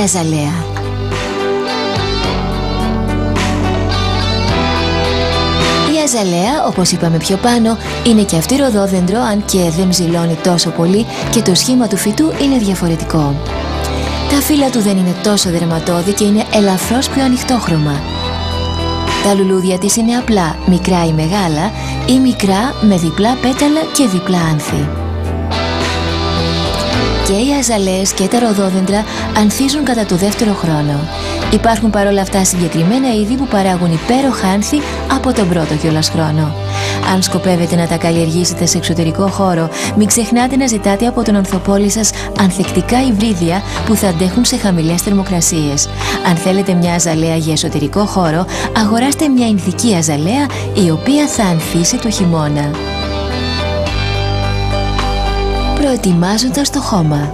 αζαλέα. Η αζαλέα, όπως είπαμε πιο πάνω, είναι και αυτή ροδόδεντρο, αν και δεν ψηλώνει τόσο πολύ και το σχήμα του φυτού είναι διαφορετικό. Τα φύλλα του δεν είναι τόσο δερματώδη και είναι ελαφρώς πιο ανοιχτόχρωμα. Τα λουλούδια της είναι απλά, μικρά ή μεγάλα, ή μικρά με διπλά πέταλα και διπλά άνθη. Και οι αζαλέες και τα ροδόδεντρα ανθίζουν κατά το δεύτερο χρόνο. Υπάρχουν παρόλα αυτά συγκεκριμένα είδη που παράγουν υπέροχα άνθη από τον πρώτο κιόλας χρόνο. Αν σκοπεύετε να τα καλλιεργήσετε σε εξωτερικό χώρο, μην ξεχνάτε να ζητάτε από τον ανθοπόλη σας ανθεκτικά υβρίδια που θα αντέχουν σε χαμηλές θερμοκρασίες. Αν θέλετε μια αζαλέα για εσωτερικό χώρο, αγοράστε μια ινδική αζαλέα η οποία θα ανθίσει το χειμώνα. Προετοιμάζοντας το χώμα.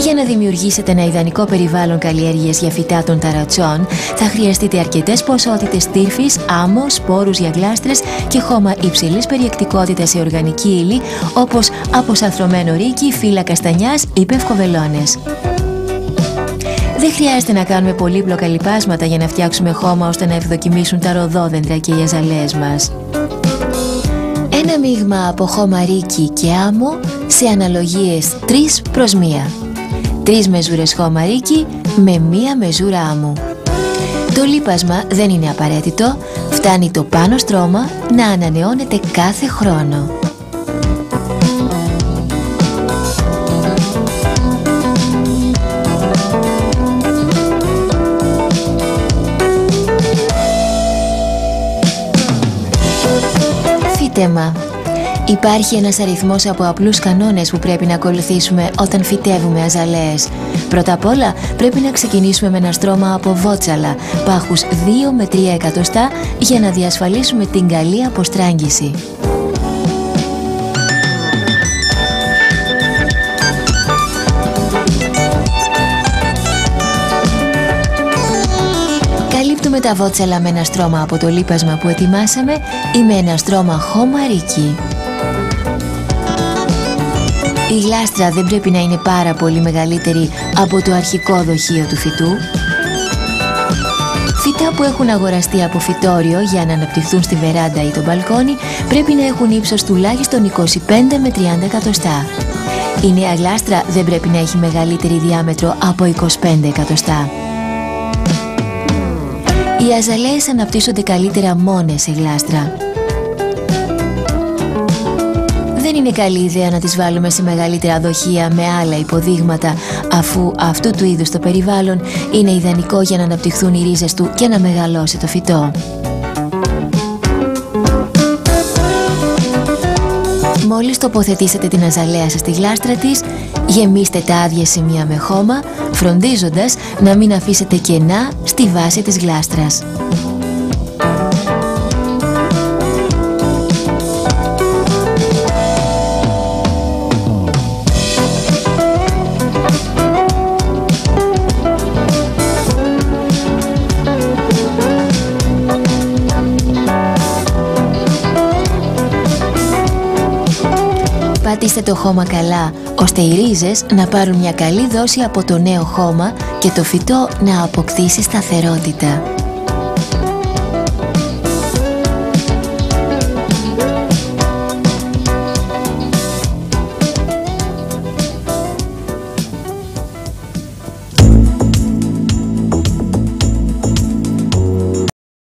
Για να δημιουργήσετε ένα ιδανικό περιβάλλον καλλιέργειας για φυτά των ταρατσών, θα χρειαστείτε αρκετές ποσότητες τύρφης, άμμο, σπόρους για γλάστρες και χώμα υψηλής περιεκτικότητας σε οργανική ύλη, όπως αποσανθρωμένο ρίκι, φύλλα καστανιάς ή πευκοβελώνες. Δεν χρειάζεται να κάνουμε πολύπλοκα λιπάσματα για να φτιάξουμε χώμα ώστε να ευδοκιμήσουν τα ροδόδεντρα και οι αζαλέες μας. Ένα μείγμα από χώμα ρίκι και άμμο σε αναλογίες 3:1. 3 μεζούρες χώμα ρίκι με 1 μεζούρα άμμου. Το λίπασμα δεν είναι απαραίτητο, φτάνει το πάνω στρώμα να ανανεώνεται κάθε χρόνο. Φύτεμα. Υπάρχει ένας αριθμός από απλούς κανόνες που πρέπει να ακολουθήσουμε όταν φυτεύουμε αζαλέες. Πρώτα απ' όλα πρέπει να ξεκινήσουμε με ένα στρώμα από βότσαλα, πάχους 2 με 3 εκατοστά για να διασφαλίσουμε την καλή αποστράγγιση. Καλύπτουμε τα βότσαλα με ένα στρώμα από το λίπασμα που ετοιμάσαμε ή με ένα στρώμα χώμα ρίκι. Η γλάστρα δεν πρέπει να είναι πάρα πολύ μεγαλύτερη από το αρχικό δοχείο του φυτού. Φυτά που έχουν αγοραστεί από φυτόριο για να αναπτυχθούν στη βεράντα ή το μπαλκόνι πρέπει να έχουν ύψος τουλάχιστον 25 με 30 εκατοστά. Η νέα γλάστρα δεν πρέπει να έχει μεγαλύτερη διάμετρο από 25 εκατοστά. Οι αζαλέες αναπτύσσονται καλύτερα μόνες σε γλάστρα. Δεν είναι καλή ιδέα να τις βάλουμε σε μεγαλύτερα δοχεία με άλλα υποδείγματα, αφού αυτού του είδους το περιβάλλον είναι ιδανικό για να αναπτυχθούν οι ρίζες του και να μεγαλώσει το φυτό. Μόλις τοποθετήσετε την αζαλέα σας στη γλάστρα της, γεμίστε τα άδεια σημεία με χώμα, φροντίζοντας να μην αφήσετε κενά στη βάση της γλάστρας. Πατήστε το χώμα καλά, ώστε οι ρίζες να πάρουν μια καλή δόση από το νέο χώμα και το φυτό να αποκτήσει σταθερότητα.